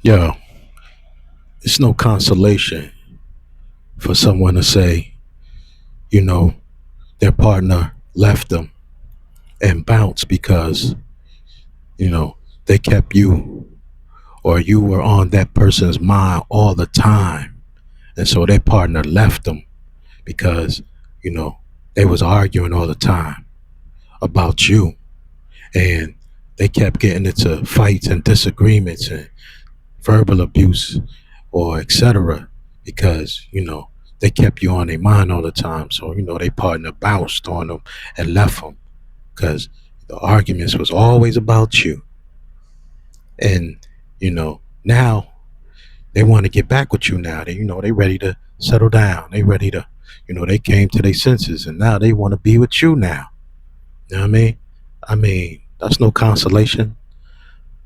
Yo, it's no consolation for someone to say, you know, their partner left them and bounced because, you know, they kept you or you were on that person's mind all the time. And so their partner left them because, you know, they was arguing all the time about you. And they kept getting into fights and disagreements and verbal abuse or etc. because they kept you on their mind all the time. So their partner bounced on them and left them because the arguments was always about you. And now they want to get back with you. Now they ready to settle down. They ready to they came to their senses and now they want to be with you now. You know what I mean? That's no consolation.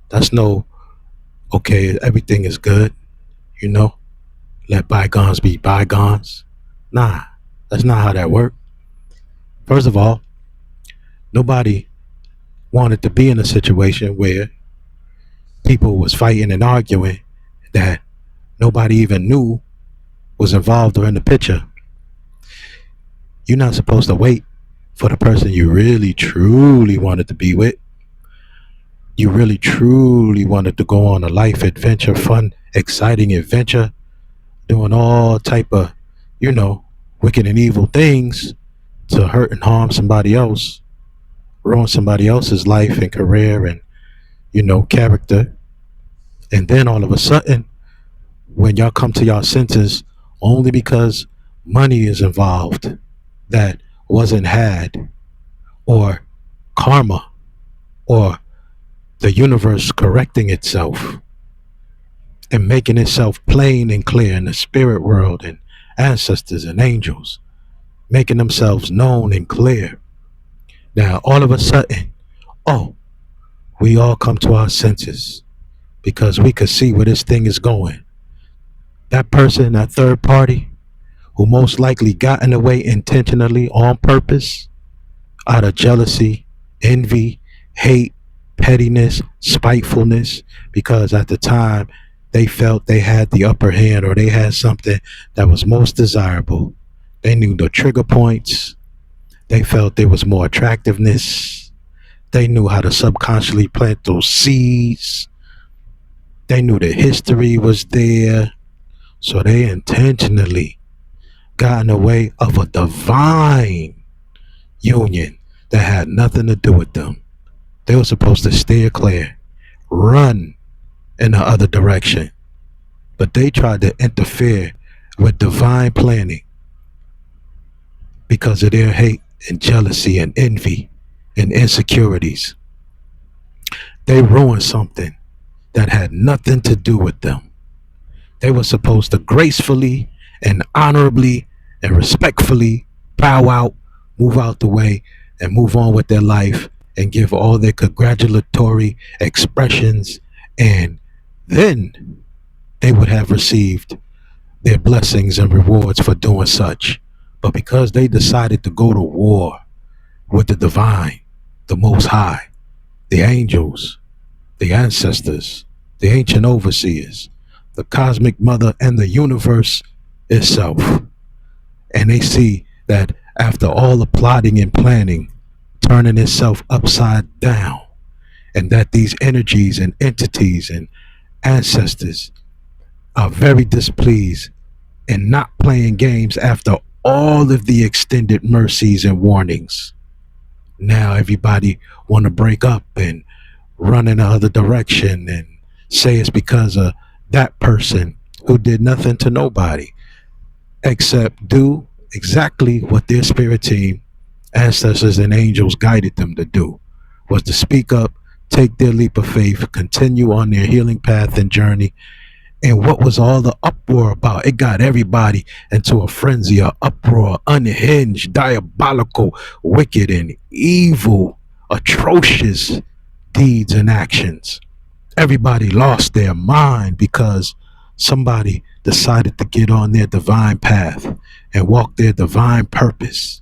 That's no okay. Everything is good. You know, let bygones be bygones. Nah, that's not how that works. First of all, nobody wanted to be in a situation where people was fighting and arguing that nobody even knew was involved or in the picture. You're not supposed to wait for the person you really truly wanted to be with. You really truly wanted to go on a life adventure, fun, exciting adventure, doing all type of, you know, wicked and evil things to hurt and harm somebody else, ruin somebody else's life and career and character. And then all of a sudden, when y'all come to y'all senses, only because money is involved that wasn't had, or karma, or the universe correcting itself and making itself plain and clear in the spirit world and ancestors and angels, making themselves known and clear. Now, all of a sudden, oh, we all come to our senses because we could see where this thing is going. That person, that third party, who most likely got in the way intentionally on purpose, out of jealousy, envy, hate, pettiness, spitefulness, because at the time they felt they had the upper hand or they had something that was most desirable. They knew the trigger points. They felt there was more attractiveness. They knew how to subconsciously plant those seeds. They knew the history was there. So they intentionally got in the way of a divine union that had nothing to do with them. They were supposed to steer clear, run in the other direction. But they tried to interfere with divine planning because of their hate and jealousy and envy and insecurities. They ruined something that had nothing to do with them. They were supposed to gracefully and honorably and respectfully bow out, move out the way, and move on with their life and give all their congratulatory expressions. And then they would have received their blessings and rewards for doing such. But because they decided to go to war with the divine, the Most High, the angels, the ancestors, the ancient overseers, the cosmic mother, and the universe itself. And they see that after all the plotting and planning, turning itself upside down, and that these energies and entities and ancestors are very displeased and not playing games after all of the extended mercies and warnings. Now everybody want to break up and run in the other direction and say it's because of that person who did nothing to nobody except do exactly what their spirit team, ancestors, and angels guided them to do, was to speak up, take their leap of faith, continue on their healing path and journey. And what was all the uproar about? It got everybody into a frenzy, a uproar, unhinged, diabolical, wicked, and evil, atrocious deeds and actions. Everybody lost their mind because somebody decided to get on their divine path and walk their divine purpose.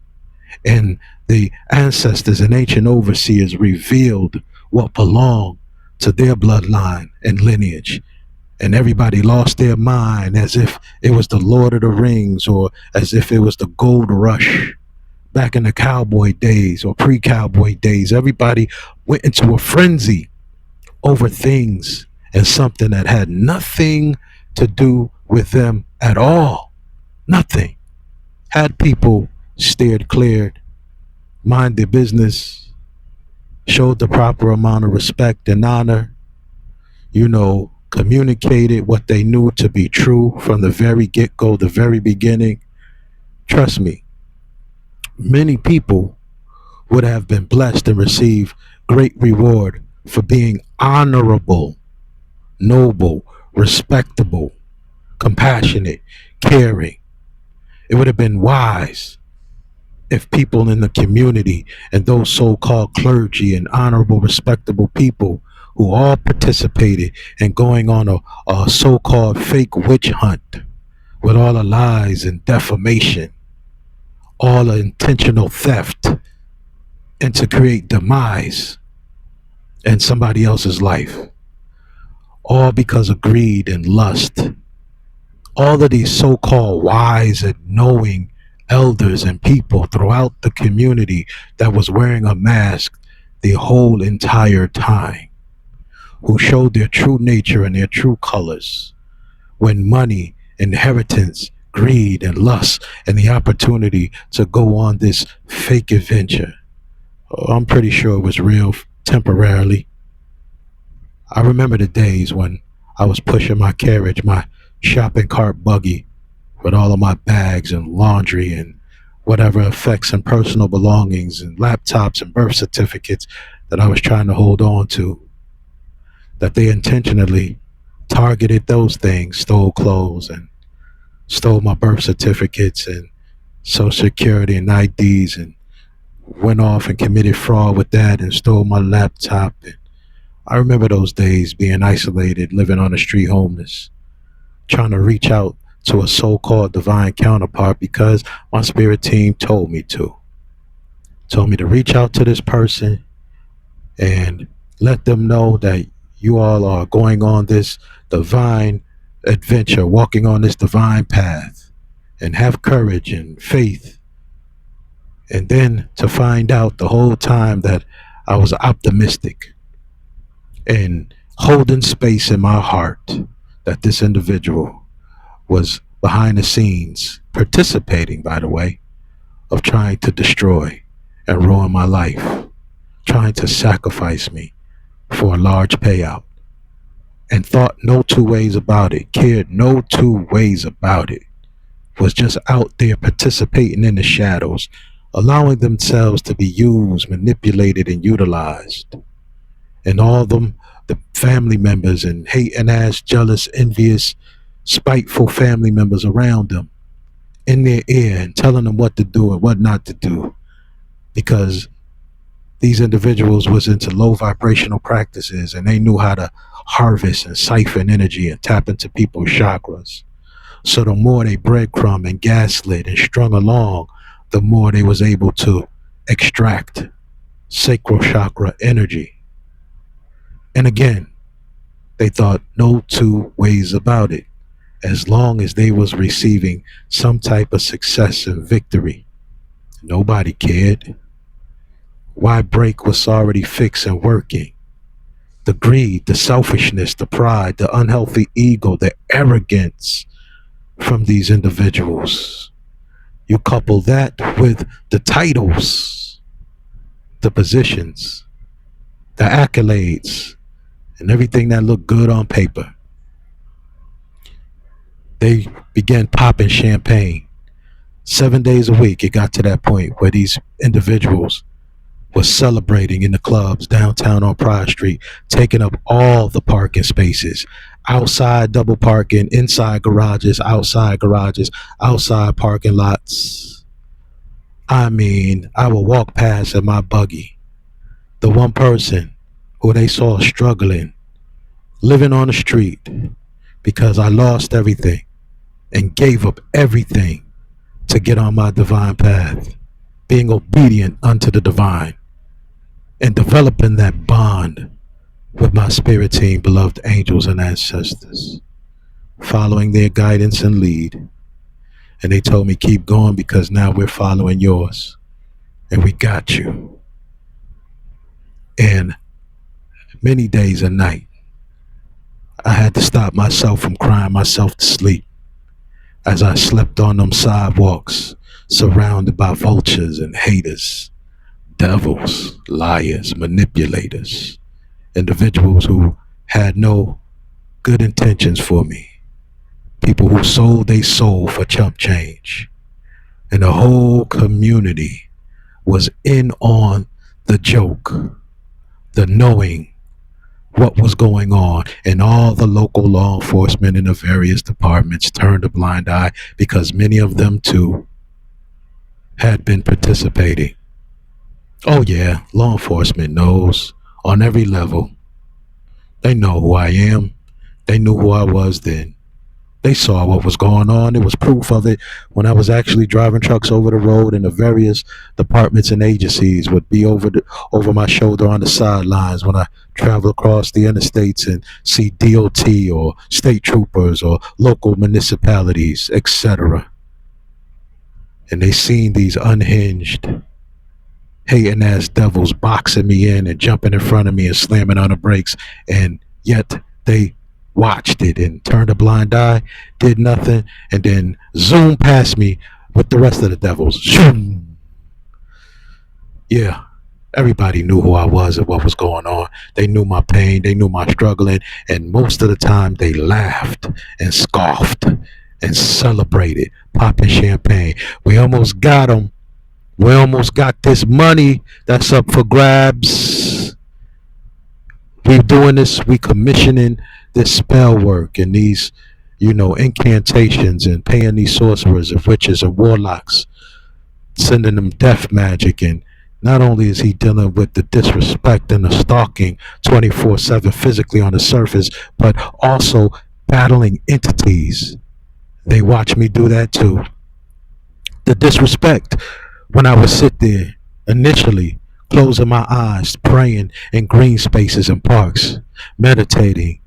And the ancestors and ancient overseers revealed what belonged to their bloodline and lineage. and everybody lost their mind as if it was the Lord of the Rings or as if it was the gold rush back in the cowboy days or pre-cowboy days. Everybody went into a frenzy over things and something that had nothing to do with them at all. Nothing. Had people steered clear, mind their business, showed the proper amount of respect and honor, communicated what they knew to be true from the very get go, the very beginning. Trust me, many people would have been blessed and received great reward for being honorable, noble, respectable, compassionate, caring. It would have been wise if people in the community and those so-called clergy and honorable, respectable people who all participated in going on a so-called fake witch hunt with all the lies and defamation, all the intentional theft, and to create demise in somebody else's life, all because of greed and lust. All of these so-called wise and knowing elders and people throughout the community that was wearing a mask the whole entire time, who showed their true nature and their true colors when money, inheritance, greed, and lust, and the opportunity to go on this fake adventure. I'm pretty sure it was real temporarily. I remember the days when I was pushing my carriage, my shopping cart buggy, with all of my bags and laundry and whatever effects and personal belongings and laptops and birth certificates that I was trying to hold on to, that they intentionally targeted those things, stole clothes and stole my birth certificates and social security and IDs, and went off and committed fraud with that and stole my laptop. And I remember those days being isolated, living on the street homeless, trying to reach out to a so-called divine counterpart because my spirit team told me to. Told me to reach out to this person and let them know that you all are going on this divine adventure, walking on this divine path, and have courage and faith. And then to find out the whole time that I was optimistic and holding space in my heart that this individual was behind the scenes, participating, by the way, of trying to destroy and ruin my life, trying to sacrifice me for a large payout, and thought no two ways about it, cared no two ways about it, was just out there participating in the shadows, allowing themselves to be used, manipulated, and utilized. And all of them, the family members and hating ass, jealous, envious, spiteful family members around them, in their ear and telling them what to do and what not to do, because these individuals was into low vibrational practices and they knew how to harvest and siphon energy and tap into people's chakras. So the more they breadcrumb and gaslit and strung along, the more they was able to extract sacral chakra energy. And again, they thought no two ways about it, as long as they was receiving some type of success and victory. Nobody cared. Why break what's already fixed and working? The greed, the selfishness, the pride, the unhealthy ego, the arrogance from these individuals. You couple that with the titles, the positions, the accolades, and everything that looked good on paper. They began popping champagne. 7 days a week, it got to that point where these individuals was celebrating in the clubs downtown on Pride Street, taking up all the parking spaces, outside double parking, inside garages, outside parking lots. I mean, I would walk past in my buggy, the one person who they saw struggling, living on the street, because I lost everything and gave up everything to get on my divine path, being obedient unto the divine, and developing that bond with my spirit team, beloved angels and ancestors. following their guidance and lead. And they told me, keep going because now we're following yours and we got you. And many days and night, I had to stop myself from crying myself to sleep as I slept on them sidewalks, surrounded by vultures and haters, devils, liars, manipulators, individuals who had no good intentions for me, people who sold their soul for chump change. And the whole community was in on the joke, the knowing what was going on, and all the local law enforcement in the various departments turned a blind eye because many of them too had been participating. Oh yeah, law enforcement knows on every level. They know who I am. They knew who I was then. They saw what was going on. There was proof of it when I was actually driving trucks over the road, and the various departments and agencies would be over my shoulder on the sidelines when I travel across the interstates and see DOT or state troopers or local municipalities, etc. And they seen these unhinged, hating ass devils boxing me in and jumping in front of me and slamming on the brakes, and yet they watched it and turned a blind eye, did nothing, and then zoomed past me with the rest of the devils. Zoom. Yeah, everybody knew who I was and what was going on. They knew my pain, they knew my struggling, and most of the time they laughed and scoffed and celebrated, popping champagne. We almost got them. We almost got this money that's up for grabs. We doing this, we commissioning this spell work and these, incantations, and paying these sorcerers and witches and warlocks, sending them death magic. And not only is he dealing with the disrespect and the stalking 24/7 physically on the surface, but also battling entities. They watch me do that too. The disrespect when I would sit there initially, closing my eyes, praying in green spaces and parks, meditating,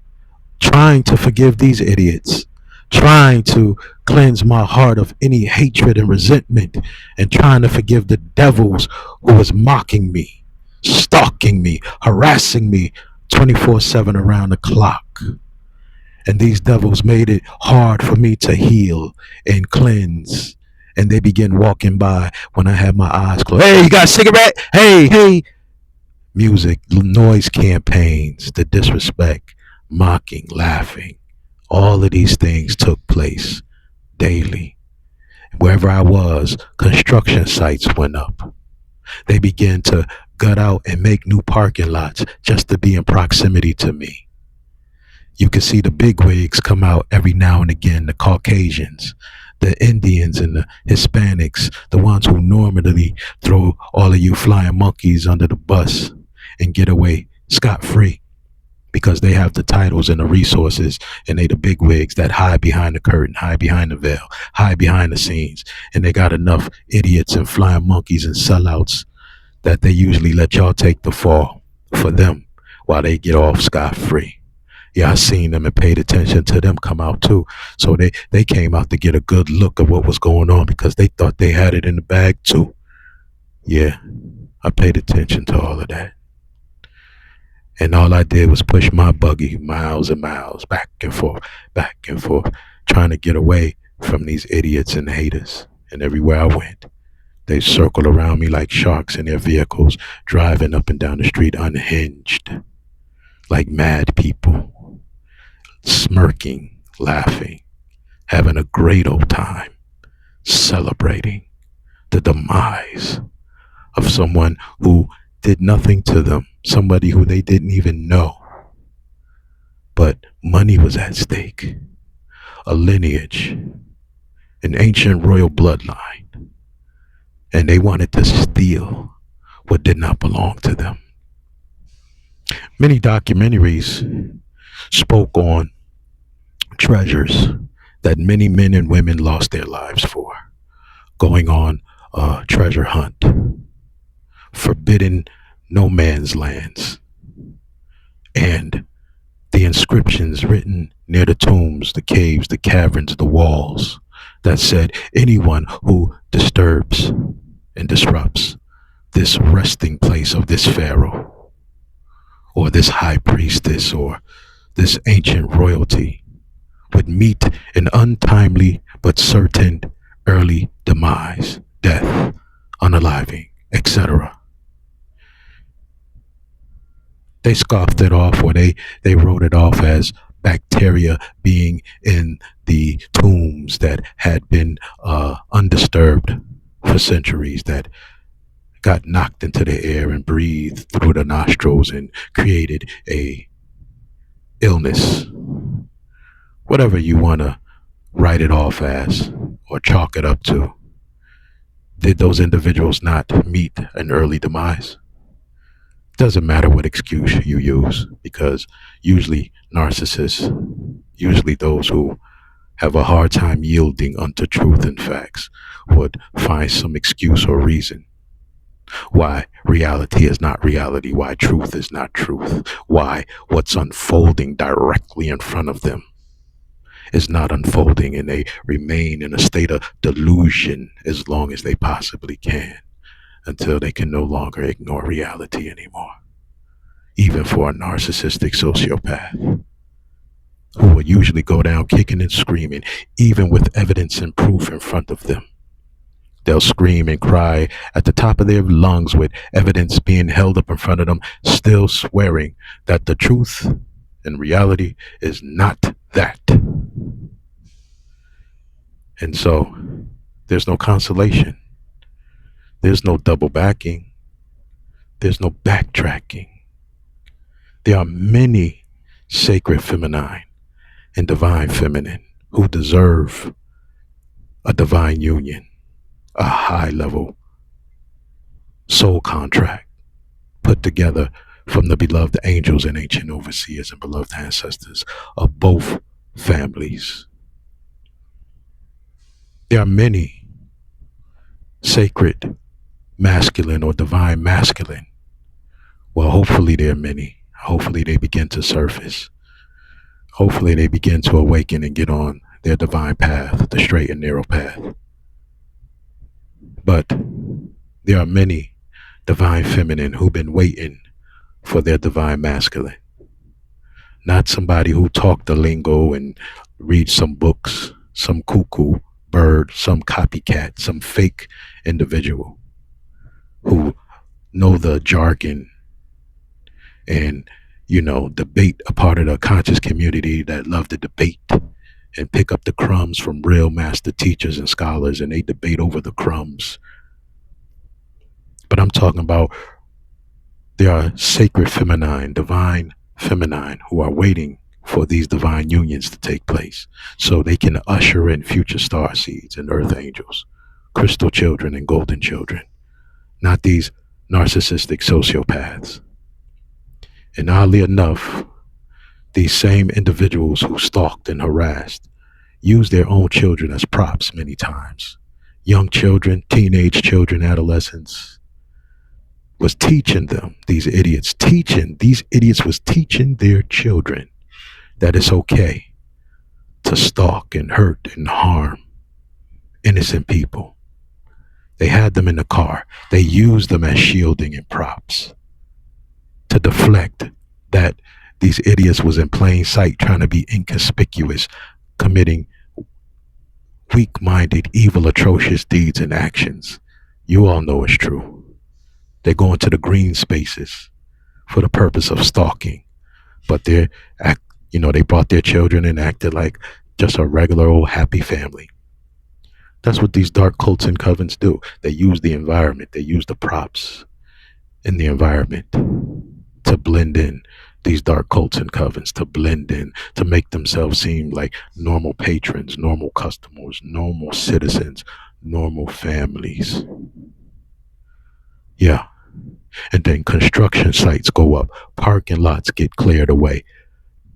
trying to forgive these idiots, trying to cleanse my heart of any hatred and resentment, and trying to forgive the devils who was mocking me, stalking me, harassing me 24/7 around the clock. And these devils made it hard for me to heal and cleanse. And they begin walking by when I have my eyes closed. Hey, you got a cigarette? Hey, hey. Music, noise campaigns, the disrespect, mocking, laughing. All of these things took place daily. Wherever I was, construction sites went up. They began to gut out and make new parking lots just to be in proximity to me. You can see the bigwigs come out every now and again, the Caucasians, the Indians and the Hispanics, the ones who normally throw all of you flying monkeys under the bus and get away scot-free because they have the titles and the resources, and they the bigwigs that hide behind the curtain, hide behind the veil, hide behind the scenes, and they got enough idiots and flying monkeys and sellouts that they usually let y'all take the fall for them while they get off scot-free. Yeah, I seen them and paid attention to them come out too. So they came out to get a good look at what was going on because they thought they had it in the bag too. Yeah, I paid attention to all of that. And all I did was push my buggy miles and miles back and forth, trying to get away from these idiots and haters. And everywhere I went, they circled around me like sharks in their vehicles, driving up and down the street unhinged, like mad people, smirking, laughing, having a great old time, celebrating the demise of someone who did nothing to them, somebody who they didn't even know. But money was at stake, a lineage, an ancient royal bloodline, and they wanted to steal what did not belong to them. Many documentaries spoke on treasures that many men and women lost their lives for, going on a treasure hunt, forbidden no man's lands, and the the inscriptions written near the tombs, the caves, the caverns, the walls that said, anyone who disturbs and disrupts this resting place of this pharaoh or this high priestess or this ancient royalty would meet an untimely but certain early demise, death, unaliving, etc. They scoffed it off, or they wrote it off as bacteria being in the tombs that had been undisturbed for centuries, that got knocked into the air and breathed through the nostrils and created a illness. Whatever you want to write it off as or chalk it up to. Did those individuals not meet an early demise? Doesn't matter what excuse you use, because usually narcissists, usually those who have a hard time yielding unto truth and facts, would find some excuse or reason why reality is not reality, why truth is not truth, why what's unfolding directly in front of them is not unfolding, and they remain in a state of delusion as long as they possibly can, until they can no longer ignore reality anymore. Even for a narcissistic sociopath, who will usually go down kicking and screaming, even with evidence and proof in front of them. They'll scream and cry at the top of their lungs with evidence being held up in front of them, still swearing that the truth and reality is not that. And so there's no consolation. There's no double backing. There's no backtracking. There are many sacred feminine and divine feminine who deserve a divine union, a high level soul contract put together from the beloved angels and ancient overseers and beloved ancestors of both families. There are many sacred masculine or divine masculine. Well, hopefully there are many. Hopefully they begin to surface. Hopefully they begin to awaken and get on their divine path, the straight and narrow path. But there are many divine feminine who've been waiting for their divine masculine. Not somebody who talked the lingo and read some books, some cuckoo bird, some copycat, some fake individual who know the jargon and, debate, a part of the conscious community that love to debate and pick up the crumbs from real master teachers and scholars, and they debate over the crumbs. But I'm talking about there are sacred feminine, divine feminine, who are waiting for these divine unions to take place so they can usher in future star seeds and earth angels, crystal children and golden children, not these narcissistic sociopaths. And oddly enough, these same individuals who stalked and harassed use their own children as props many times. Young children, teenage children, adolescents, was teaching them, these idiots was teaching their children that it's okay to stalk and hurt and harm innocent people. They had them in the car. They used them as shielding and props to deflect that these idiots was in plain sight trying to be inconspicuous, committing weak-minded, evil, atrocious deeds and actions. You all know it's true. They go into the green spaces for the purpose of stalking, but they brought their children and acted like just a regular old happy family. That's what these dark cults and covens do. They use the environment. They use the props in the environment to blend in, these dark cults and covens, to blend in, to make themselves seem like normal patrons, normal customers, normal citizens, normal families. Yeah. And then construction sites go up, parking lots get cleared away,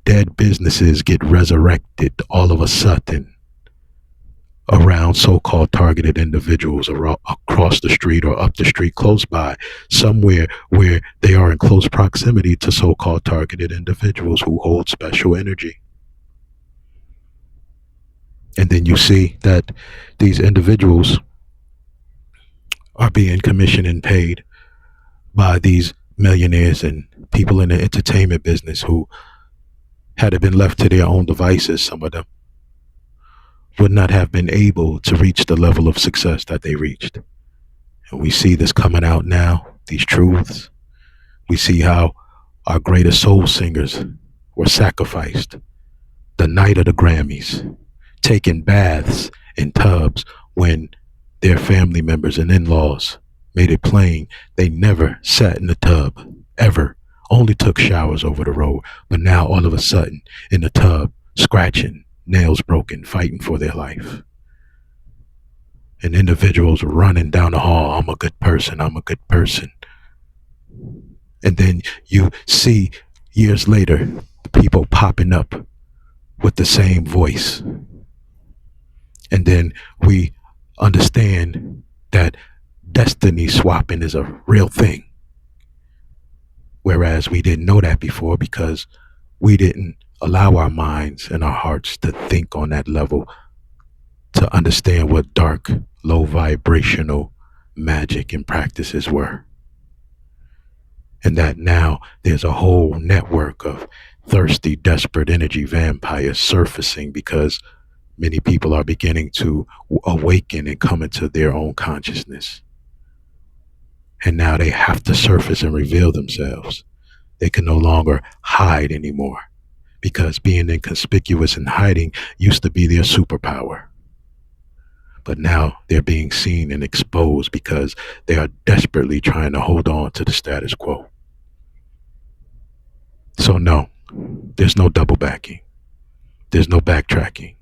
dead businesses get resurrected all of a sudden. around so-called targeted individuals across the street or up the street close by, somewhere where they are in close proximity to so-called targeted individuals who hold special energy. And then you see that these individuals are being commissioned and paid by these millionaires and people in the entertainment business who, had it been left to their own devices, some of them would not have been able to reach the level of success that they reached. And we see this coming out now, these truths. We see how our greatest soul singers were sacrificed the night of the Grammys, taking baths in tubs when their family members and in-laws made it plain they never sat in the tub, ever, only took showers over the road. But now all of a sudden in the tub, scratching, nails broken, fighting for their life. And individuals running down the hall, I'm a good person, I'm a good person. And then you see years later, people popping up with the same voice. And then we understand that destiny swapping is a real thing. Whereas we didn't know that before because we didn't allow our minds and our hearts to think on that level, to understand what dark, low vibrational magic and practices were. And that now there's a whole network of thirsty, desperate energy vampires surfacing because many people are beginning to awaken and come into their own consciousness. And now they have to surface and reveal themselves. They can no longer hide anymore because being inconspicuous and hiding used to be their superpower. But now they're being seen and exposed because they are desperately trying to hold on to the status quo. So no, there's no double backing. There's no backtracking.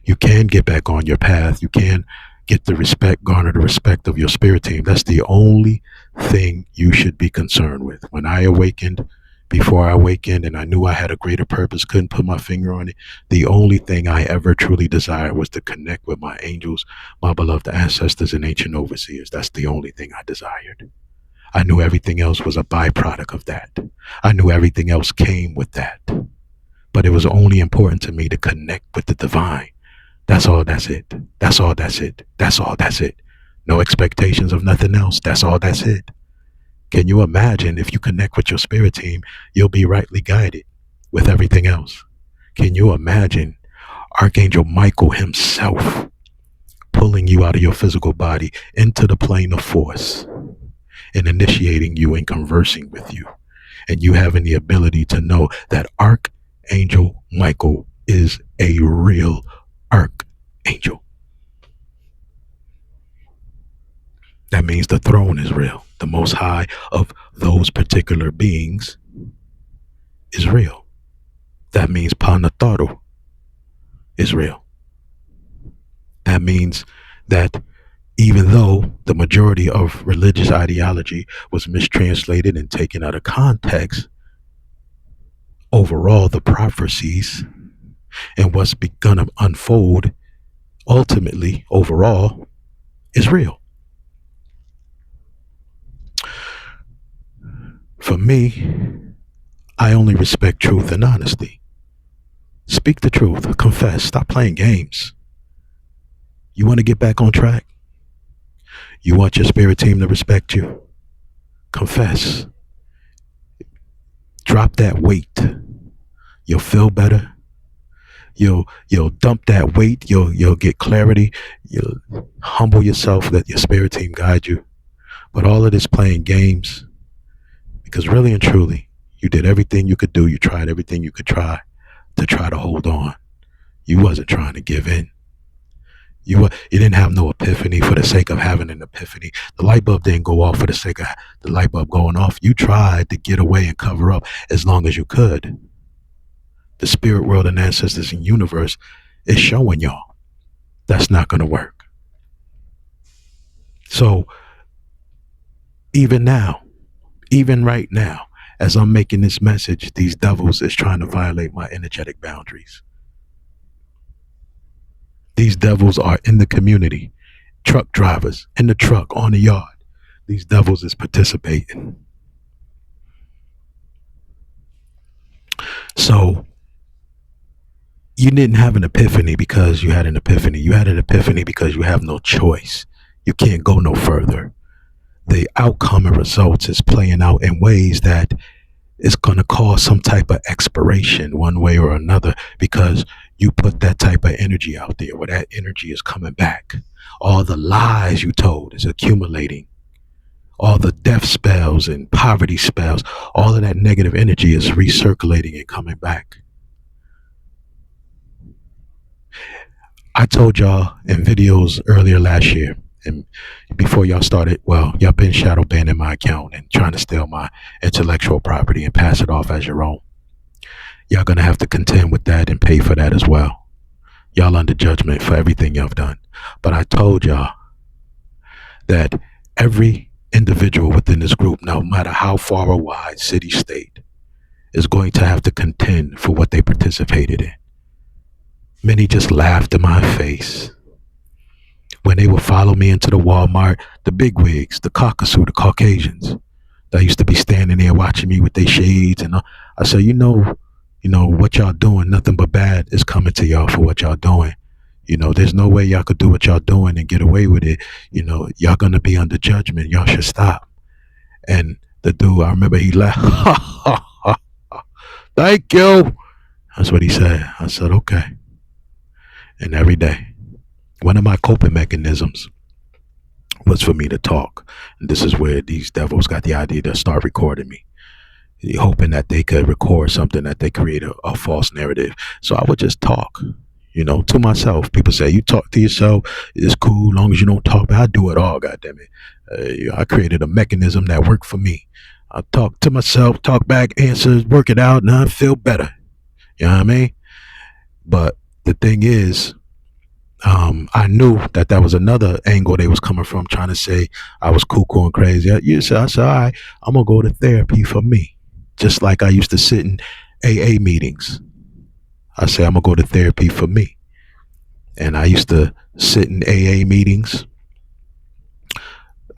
You can get back on your path. You can get the respect, garner the respect of your spirit team. That's the only thing you should be concerned with. When I awakened, before I awakened, and I knew I had a greater purpose, couldn't put my finger on it, the only thing I ever truly desired was to connect with my angels, my beloved ancestors, and ancient overseers. That's the only thing I desired. I knew everything else was a byproduct of that. I knew everything else came with that. But it was only important to me to connect with the divine. That's all, that's it. That's all, that's it. That's all, that's it. No expectations of nothing else. That's all, that's it. Can you imagine if you connect with your spirit team, you'll be rightly guided with everything else? Can you imagine Archangel Michael himself pulling you out of your physical body into the plane of force and initiating you and conversing with you, and you having the ability to know that Archangel Michael is a real archangel? That means the throne is real. The most high of those particular beings is real. That means Panatharu is real. That means that even though the majority of religious ideology was mistranslated and taken out of context, overall the prophecies and what's begun to unfold ultimately overall is real. For me, I only respect truth and honesty. Speak the truth, confess, stop playing games. You want to get back on track? You want your spirit team to respect you? Confess. Drop that weight. You'll feel better. You'll dump that weight. You'll get clarity. You'll humble yourself, let your spirit team guide you. But all of this playing games, because really and truly, you did everything you could do. You tried everything you could try to hold on. You wasn't trying to give in. You didn't have no epiphany for the sake of having an epiphany. The light bulb didn't go off for the sake of the light bulb going off. You tried to get away and cover up as long as you could. The spirit world and ancestors and universe is showing y'all that's not going to work. So even now, even right now, as I'm making this message, these devils is trying to violate my energetic boundaries. These devils are in the community. Truck drivers in the truck on the yard. These devils is participating. So you didn't have an epiphany because you had an epiphany. You had an epiphany because you have no choice. You can't go no further. The outcome and results is playing out in ways that is going to cause some type of expiration one way or another because you put that type of energy out there where that energy is coming back. All the lies you told is accumulating. All the death spells and poverty spells, all of that negative energy is recirculating and coming back. I told y'all in videos earlier last year, and before y'all started, well, y'all been shadow banning my account and trying to steal my intellectual property and pass it off as your own. Y'all gonna have to contend with that and pay for that as well. Y'all under judgment for everything y'all have done. But I told y'all that every individual within this group, no matter how far or wide, city, state, is going to have to contend for what they participated in. Many just laughed in my face when they would follow me into the Walmart, the bigwigs, the Caucasus, the Caucasians that used to be standing there watching me with their shades. And I said, you know what y'all doing, nothing but bad is coming to y'all for what y'all doing. There's no way y'all could do what y'all doing and get away with it. Y'all gonna be under judgment. Y'all should stop. And the dude, I remember he laughed. Thank you. That's what he said. I said, okay. And every day, one of my coping mechanisms was for me to talk. And this is where these devils got the idea to start recording me, hoping that they could record something that they create a false narrative. So I would just talk, to myself. People say, you talk to yourself, it's cool, long as you don't talk. But I do it all, goddammit. I created a mechanism that worked for me. I talk to myself, talk back, answers, work it out, and I feel better. You know what I mean? But the thing is, I knew that was another angle they was coming from, trying to say I was cuckoo and crazy. I said, all right, I'm going to go to therapy for me. Just like I used to sit in AA meetings. I say, I'm going to go to therapy for me. And I used to sit in AA meetings.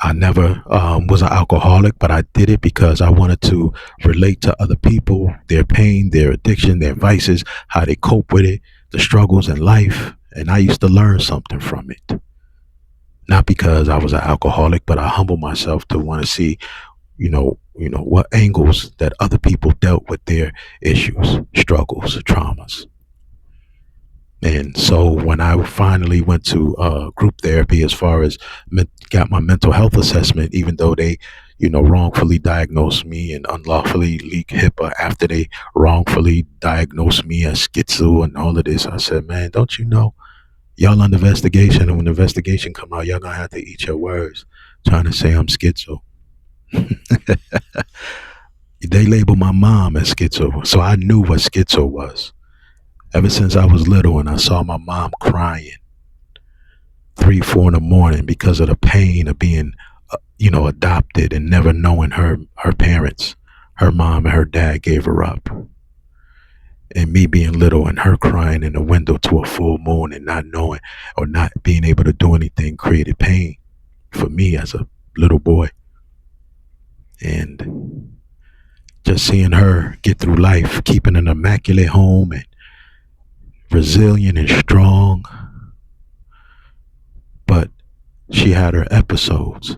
I never was an alcoholic, but I did it because I wanted to relate to other people, their pain, their addiction, their vices, how they cope with it, the struggles in life. And I used to learn something from it. Not because I was an alcoholic, but I humbled myself to want to see, what angles that other people dealt with their issues, struggles, traumas. And so when I finally went to group therapy, as far as got my mental health assessment, even though they, wrongfully diagnosed me and unlawfully leaked HIPAA after they wrongfully diagnosed me as schizo and all of this, I said, man, don't you know? Y'all under investigation, and when the investigation come out, y'all gonna have to eat your words, trying to say I'm schizo. They labeled my mom as schizo, so I knew what schizo was. Ever since I was little and I saw my mom crying 3, 4 in the morning because of the pain of being, adopted and never knowing her parents, her mom and her dad gave her up. And me being little and her crying in the window to a full moon and not knowing or not being able to do anything created pain for me as a little boy. And just seeing her get through life, keeping an immaculate home and resilient and strong. But she had her episodes.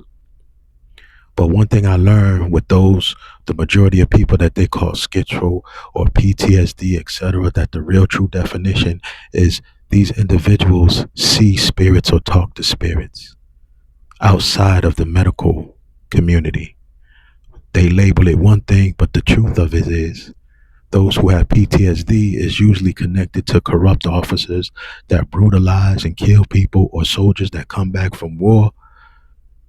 But one thing I learned with the majority of people that they call schizo or PTSD, etc., that the real true definition is these individuals see spirits or talk to spirits outside of the medical community. They label it one thing, but the truth of it is those who have PTSD is usually connected to corrupt officers that brutalize and kill people, or soldiers that come back from war.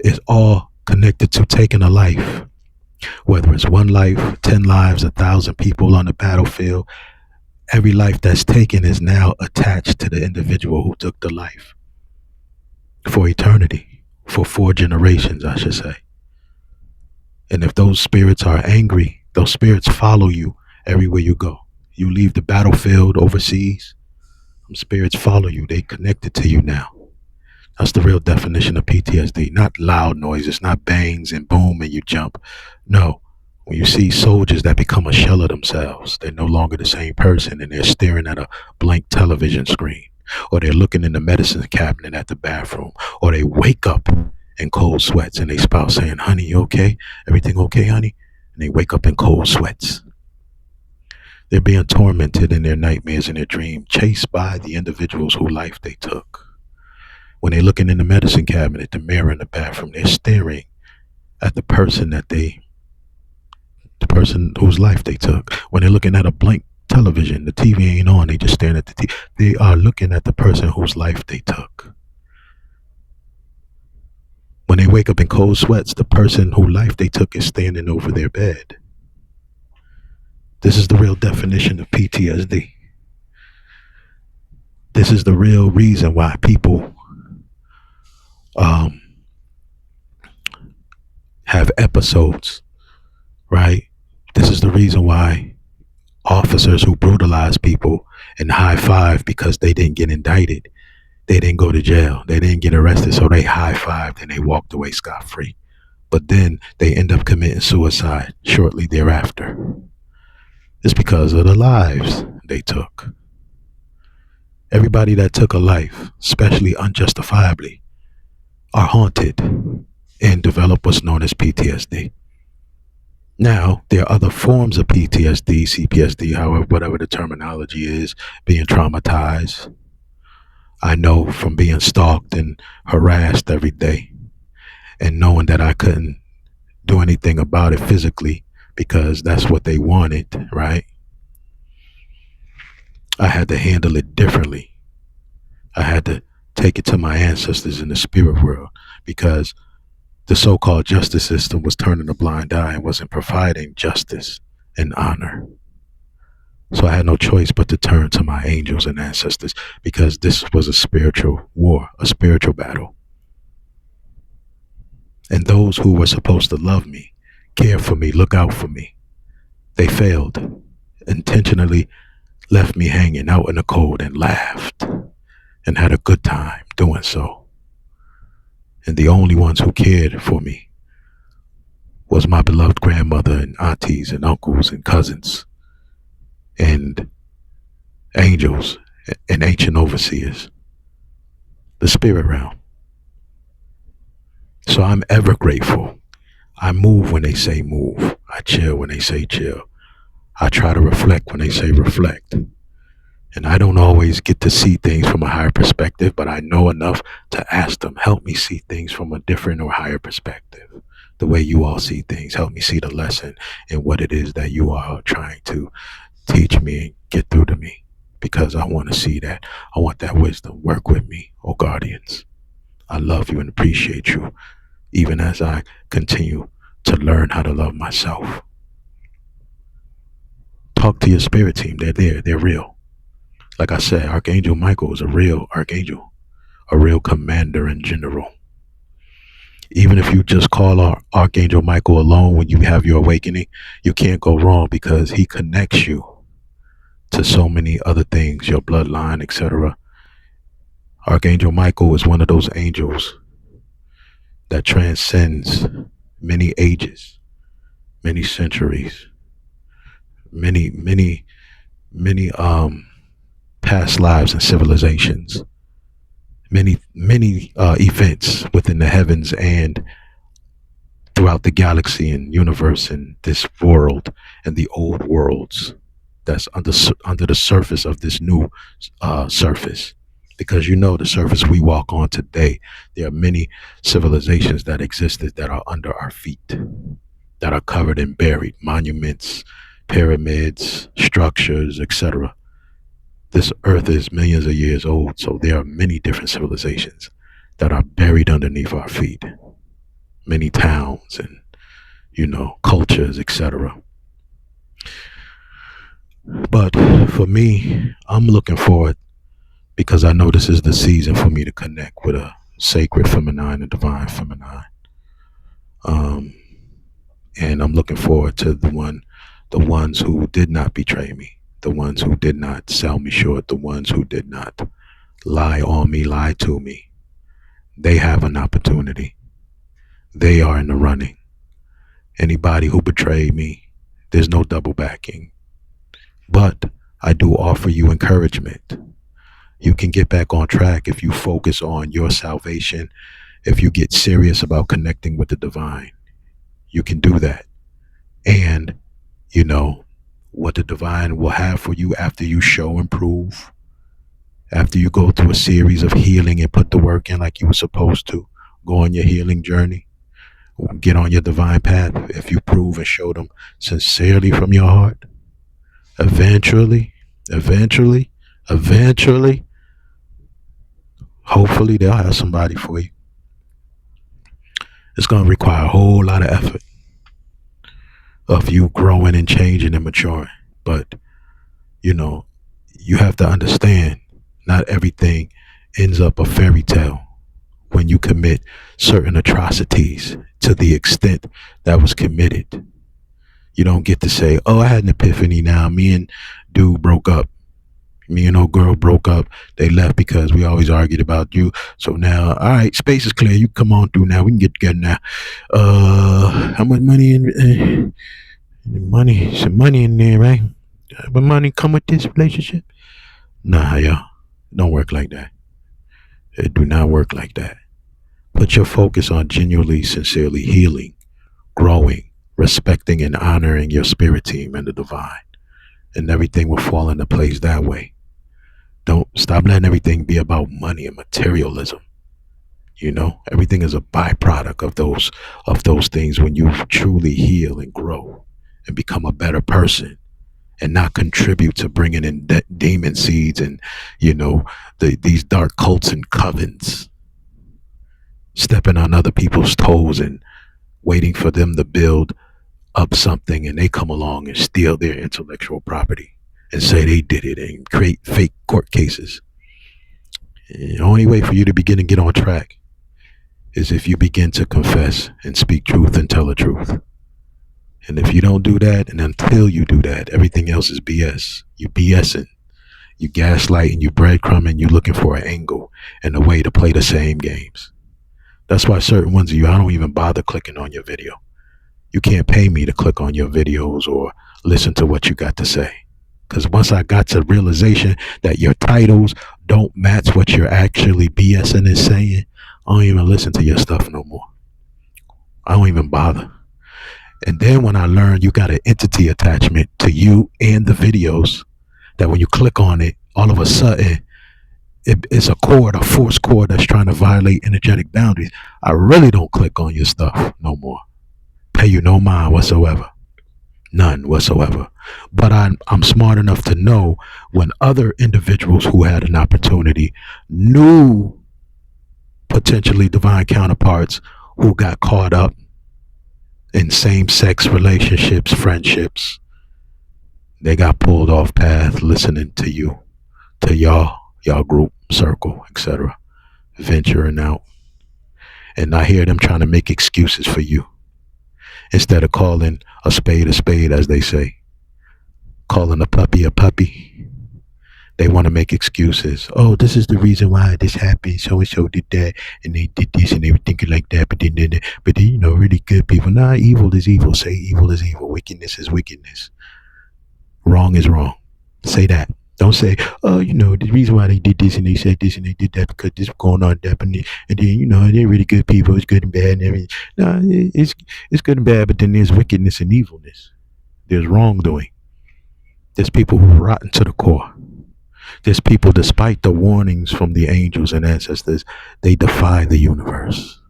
It's all connected to taking a life. Whether it's 1 life, 10 lives, 1,000 people on the battlefield, every life that's taken is now attached to the individual who took the life for eternity, for 4 generations, I should say. And if those spirits are angry, those spirits follow you everywhere you go. You leave the battlefield overseas, Spirits follow you. They connected to you now. That's the real definition of PTSD. Not loud noises, not bangs and boom and you jump. No. When you see soldiers that become a shell of themselves, they're no longer the same person and they're staring at a blank television screen. Or they're looking in the medicine cabinet at the bathroom. Or they wake up in cold sweats and they spouse saying, honey, you okay? Everything okay, honey? And they wake up in cold sweats. They're being tormented in their nightmares and their dream, chased by the individuals whose life they took. When they're looking in the medicine cabinet, the mirror in the bathroom, they're staring at the person whose life they took. When they're looking at a blank television, the TV ain't on, they just staring at the TV. They are looking at the person whose life they took. When they wake up in cold sweats, the person whose life they took is standing over their bed. This is the real definition of PTSD. This is the real reason why people have episodes, right? This is the reason why officers who brutalize people and high five because they didn't get indicted, they didn't go to jail, they didn't get arrested, so they high fived and they walked away scot free. But then they end up committing suicide shortly thereafter. It's because of the lives they took. Everybody that took a life, especially unjustifiably, are haunted and develop what's known as PTSD. Now, there are other forms of PTSD, CPSD, however, whatever the terminology is, being traumatized. I know from being stalked and harassed every day and knowing that I couldn't do anything about it physically because that's what they wanted, right? I had to handle it differently. I had to take it to my ancestors in the spirit world because the so-called justice system was turning a blind eye and wasn't providing justice and honor. So I had no choice but to turn to my angels and ancestors because this was a spiritual war, a spiritual battle. And those who were supposed to love me, care for me, look out for me, they failed, intentionally left me hanging out in the cold and laughed and had a good time doing so. And the only ones who cared for me was my beloved grandmother and aunties and uncles and cousins and angels and ancient overseers, the spirit realm. So I'm ever grateful. I move when they say move. I chill when they say chill. I try to reflect when they say reflect. And I don't always get to see things from a higher perspective, but I know enough to ask them, help me see things from a different or higher perspective. The way you all see things, help me see the lesson in what it is that you are trying to teach me and get through to me. Because I want to see that. I want that wisdom. Work with me, oh guardians. I love you and appreciate you, even as I continue to learn how to love myself. Talk to your spirit team. They're there. They're real. Like I said, Archangel Michael is a real archangel, a real commander in general. Even if you just call Archangel Michael alone when you have your awakening, you can't go wrong because he connects you to so many other things, your bloodline, etc. Archangel Michael is one of those angels that transcends many ages, many centuries, many past lives and civilizations, many events within the heavens and throughout the galaxy and universe and this world and the old worlds that's under the surface of this new surface. Because the surface we walk on today, there are many civilizations that existed that are under our feet, that are covered and buried, monuments, pyramids, structures, etc. This earth is millions of years old, so there are many different civilizations that are buried underneath our feet. Many towns and, cultures, etc. But for me, I'm looking forward because I know this is the season for me to connect with a sacred feminine and divine feminine. And I'm looking forward to the ones who did not betray me, the ones who did not sell me short, the ones who did not lie on me, lie to me, they have an opportunity. They are in the running. Anybody who betrayed me, there's no double backing. But I do offer you encouragement. You can get back on track if you focus on your salvation, if you get serious about connecting with the divine. You can do that. And, you know, what the divine will have for you after you show and prove, after you go through a series of healing and put the work in like you were supposed to, go on your healing journey, get on your divine path. If you prove and show them sincerely from your heart, eventually, eventually, eventually, hopefully they'll have somebody for you. It's going to require a whole lot of effort of you growing and changing and maturing. But, you know, you have to understand not everything ends up a fairy tale when you commit certain atrocities to the extent that was committed. You don't get to say, oh, I had an epiphany now. Me and dude broke up. Me and old girl broke up. They left because we always argued about you. So now, all right, space is clear. You come on through now. We can get together now. How much money money, some money in there, right? But money come with this relationship? Nah, y'all. Don't work like that. It do not work like that. Put your focus on genuinely, sincerely healing, growing, respecting, and honoring your spirit team and the divine. And everything will fall into place that way. Don't stop letting everything be about money and materialism. You know, everything is a byproduct of those things when you truly heal and grow and become a better person and not contribute to bringing in demon seeds and, you know, these dark cults and covens, stepping on other people's toes and waiting for them to build up something and they come along and steal their intellectual property and say they did it and create fake court cases. The only way for you to begin to get on track is if you begin to confess and speak truth and tell the truth. And if you don't do that, and until you do that, everything else is BS. You BSing, you gaslighting, you breadcrumbing, you looking for an angle and a way to play the same games. That's why certain ones of you, I don't even bother clicking on your video. You can't pay me to click on your videos or listen to what you got to say. Because once I got to realization that your titles don't match what you're actually BSing and saying, I don't even listen to your stuff no more. I don't even bother. And then when I learned you got an entity attachment to you and the videos, that when you click on it, all of a sudden, it's a cord, a force cord that's trying to violate energetic boundaries. I really don't click on your stuff no more. Pay you no mind whatsoever. None whatsoever. But I'm smart enough to know when other individuals who had an opportunity knew potentially divine counterparts who got caught up in same-sex relationships, friendships, they got pulled off path listening to you, to y'all group, circle, etc., venturing out. And I hear them trying to make excuses for you instead of calling a spade, as they say, calling a puppy. They want to make excuses. Oh, this is the reason why this happened. So and so did that, and they did this, and they were thinking like that. But then, you know, really good people. Nah, evil is evil. Say evil is evil. Wickedness is wickedness. Wrong is wrong. Say that. Don't say, oh, you know, the reason why they did this and they said this and they did that because this was going on that, and then, you know, they're really good people. It's good and bad and everything. No, it's good and bad, but then there's wickedness and evilness. There's wrongdoing. There's people who are rotten to the core. There's people, despite the warnings from the angels and ancestors, they defy the universe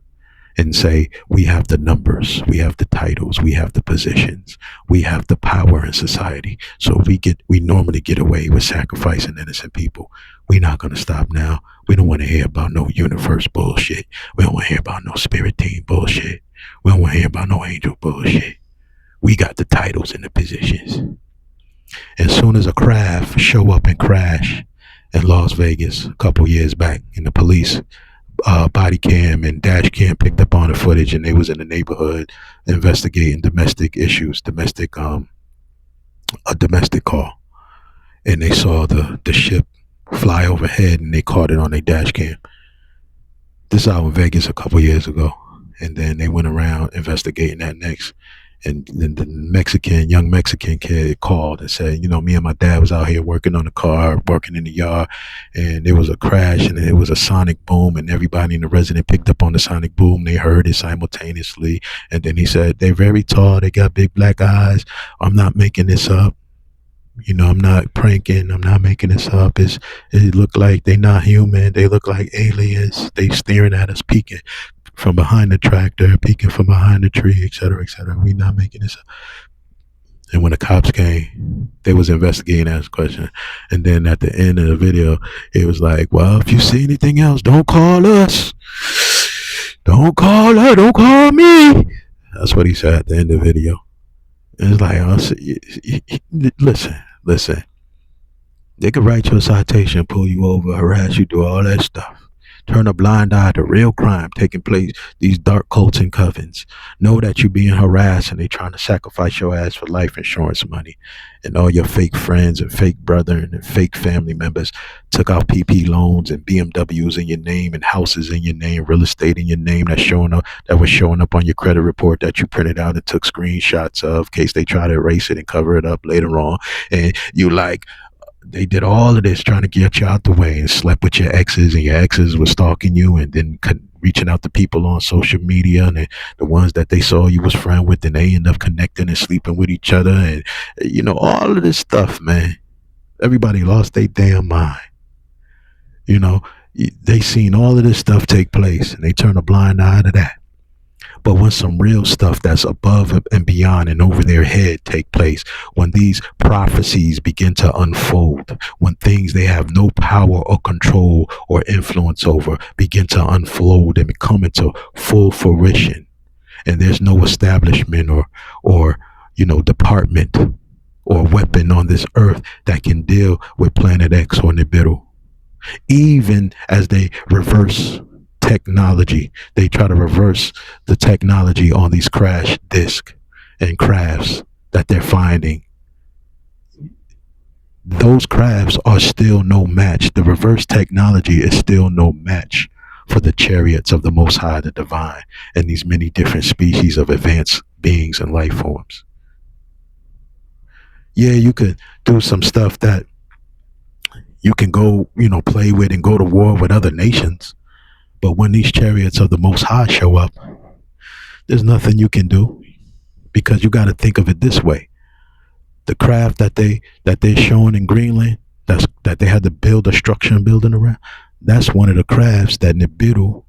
and say, we have the numbers, we have the titles, we have the positions, we have the power in society. So we normally get away with sacrificing innocent people. We're not going to stop now. We don't want to hear about no universe bullshit. We don't want to hear about no spirit team bullshit. We don't want to hear about no angel bullshit. We got the titles and the positions. As soon as a craft show up and crash in Las Vegas a couple years back, and the police body cam and dash cam picked up on the footage, and they was in the neighborhood investigating domestic issues, a domestic call. and they saw the ship fly overhead, and they caught it on their dash cam. This out in Vegas a couple years ago, and then they went around investigating that next. And then the young Mexican kid called and said, me and my dad was out here working on the car, working in the yard, and there was a crash and it was a sonic boom, and everybody in the resident picked up on the sonic boom. They heard it simultaneously. And then he said, they're very tall, they got big black eyes. I'm not making this up. I'm not pranking. I'm not making this up. It looked like they not human. They look like aliens. They staring at us, peeking from behind the tractor, peeking from behind the tree, et cetera, et cetera. We not making this up. And when the cops came, they was investigating that question. And then at the end of the video, it was like, well, if you see anything else, don't call us. Don't call her. Don't call me. That's what he said at the end of the video. And it's like, listen. They could write you a citation, pull you over, harass you, do all that stuff. Turn a blind eye to real crime taking place, these dark cults and covens. Know that you're being harassed and they trying to sacrifice your ass for life insurance money. And all your fake friends and fake brethren and fake family members took out PP loans and BMWs in your name and houses in your name, real estate in your name that was showing up on your credit report that you printed out and took screenshots of in case they try to erase it and cover it up later on. And you like, they did all of this trying to get you out the way and slept with your exes, and your exes were stalking you and then reaching out to people on social media, and the ones that they saw you was friend with, and they end up connecting and sleeping with each other, and all of this stuff, man. Everybody lost their damn mind. They seen all of this stuff take place and they turn a blind eye to that. But when some real stuff that's above and beyond and over their head take place, when these prophecies begin to unfold, when things they have no power or control or influence over begin to unfold and come into full fruition, and there's no establishment or department or weapon on this earth that can deal with Planet X or Nibiru, even as they reverse technology. They try to reverse the technology on these crash discs and crafts that they're finding. Those crafts are still no match. The reverse technology is still no match for the chariots of the Most High, the Divine, and these many different species of advanced beings and life forms. Yeah, you could do some stuff that you can go, play with and go to war with other nations. But when these chariots of the Most High show up, there's nothing you can do, because you got to think of it this way. The craft that they're showing in Greenland, that they had to build a structure and building around, that's one of the crafts that Nibiru,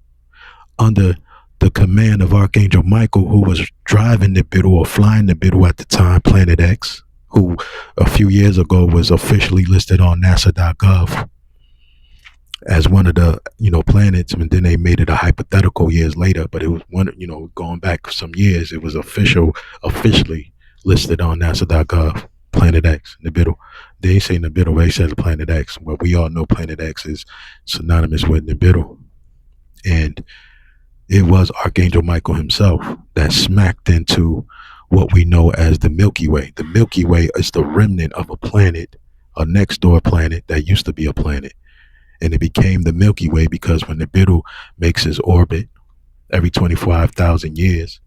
under the command of Archangel Michael, who was driving Nibiru or flying Nibiru at the time, Planet X, who a few years ago was officially listed on NASA.gov as one of the planets, and then they made it a hypothetical years later, but it was one, going back some years, it was officially listed on NASA.gov, Planet X, Nibiru. They say Nibiru, they said Planet X. Well, we all know Planet X is synonymous with Nibiru, and it was Archangel Michael himself that smacked into what we know as the Milky Way. The Milky Way is the remnant of a planet, a next door planet that used to be a planet. And it became the Milky Way because when Nibiru makes his orbit every 25,000 years,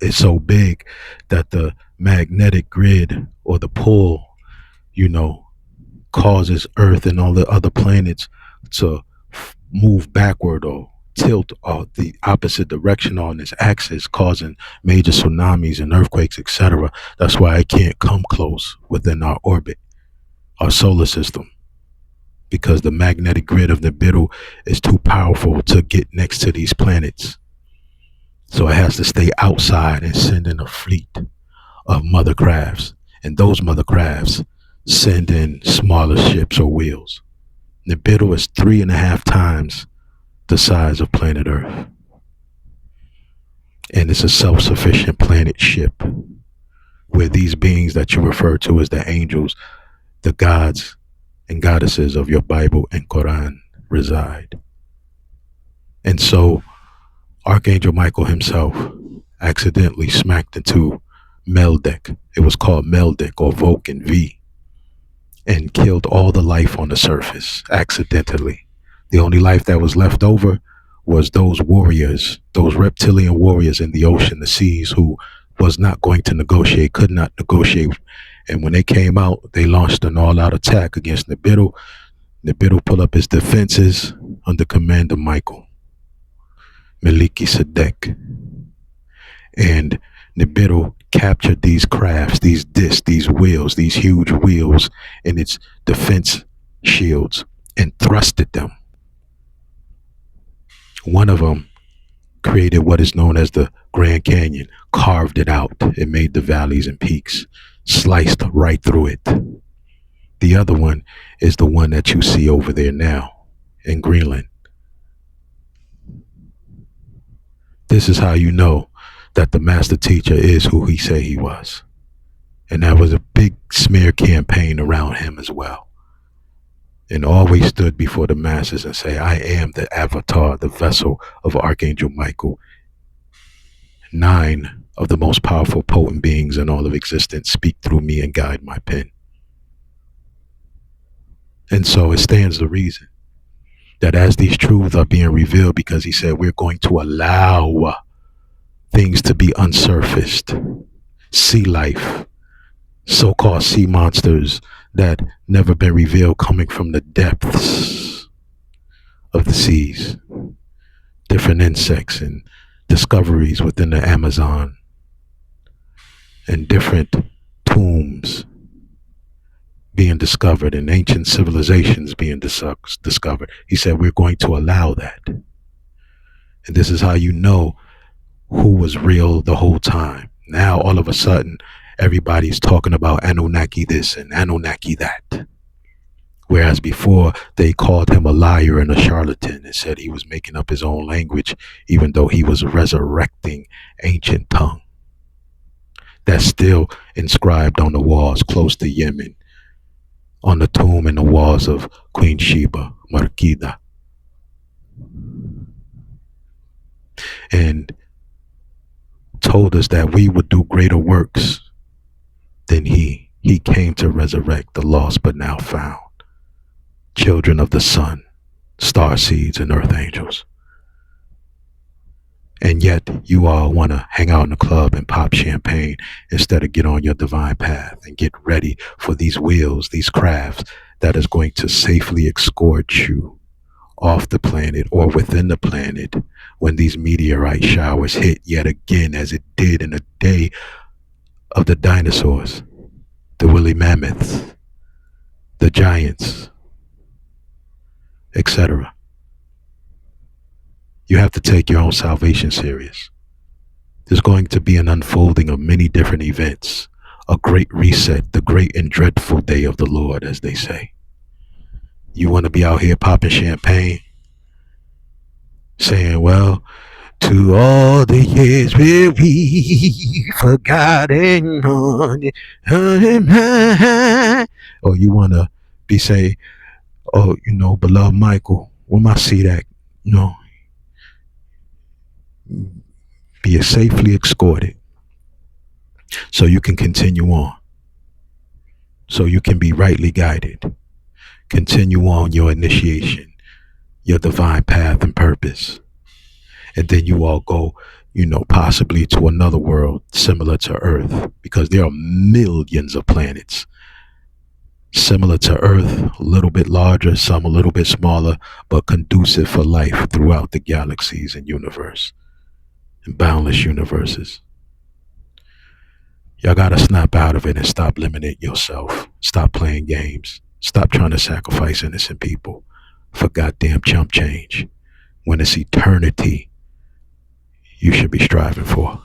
it's so big that the magnetic grid or the pull, causes Earth and all the other planets to move backward or tilt the opposite direction on its axis, causing major tsunamis and earthquakes, etc. That's why it can't come close within our orbit, our solar system, because the magnetic grid of Nibiru is too powerful to get next to these planets. So it has to stay outside and send in a fleet of mother crafts. And those mother crafts send in smaller ships or wheels. Nibiru is 3.5 times the size of planet Earth. And it's a self-sufficient planet ship where these beings that you refer to as the angels, the gods and goddesses of your Bible and Quran reside. And so Archangel Michael himself accidentally smacked into Meldick. It was called Meldick or Vulcan V. and killed all the life on the surface accidentally. The only life that was left over was those warriors, those reptilian warriors in the ocean, the seas, who was not going to negotiate, could not negotiate. And when they came out, they launched an all-out attack against Nibiru. Nibiru pulled up his defenses under command of Michael Melchizedek. And Nibiru captured these crafts, these discs, these wheels, these huge wheels in its defense shields and thrusted them. One of them created what is known as the Grand Canyon, carved it out. It made the valleys and peaks, sliced right through it. The other one is the one that you see over there now in Greenland. This is how you know that the master teacher is who he said he was. And that was a big smear campaign around him as well. And always stood before the masses and say, I am the avatar, the vessel of Archangel Michael. 9 of the most powerful, potent beings in all of existence speak through me and guide my pen. And so it stands to reason that as these truths are being revealed, because he said we're going to allow things to be unsurfaced, sea life, so-called sea monsters that never been revealed coming from the depths of the seas, different insects and discoveries within the Amazon, and different tombs being discovered and ancient civilizations being discovered. He said we're going to allow that. And this is how you know who was real the whole time. Now all of a sudden everybody's talking about Anunnaki this and Anunnaki that. Whereas before they called him a liar and a charlatan and said he was making up his own language, even though he was resurrecting ancient tongue. That's still inscribed on the walls close to Yemen, on the tomb and the walls of Queen Sheba, Markida. And told us that we would do greater works than he. He came to resurrect the lost but now found, children of the sun, star seeds, and earth angels. And yet you all want to hang out in the club and pop champagne instead of get on your divine path and get ready for these wheels, these crafts that is going to safely escort you off the planet or within the planet when these meteorite showers hit yet again, as it did in the day of the dinosaurs, the woolly mammoths, the giants, etc. You have to take your own salvation serious. There's going to be an unfolding of many different events, a great reset, the great and dreadful day of the Lord, as they say. You want to be out here popping champagne, saying, well, to all the years where we forgotten on it. Or you want to be saying, oh, beloved Michael, when I see that, be safely escorted so you can continue on, so you can be rightly guided, continue on your initiation, your divine path and purpose. And then you all go, possibly to another world similar to Earth, because there are millions of planets similar to Earth, a little bit larger, some a little bit smaller, but conducive for life throughout the galaxies and universe and boundless universes. Y'all gotta snap out of it and stop limiting yourself. Stop playing games. Stop trying to sacrifice innocent people for goddamn chump change when it's eternity you should be striving for.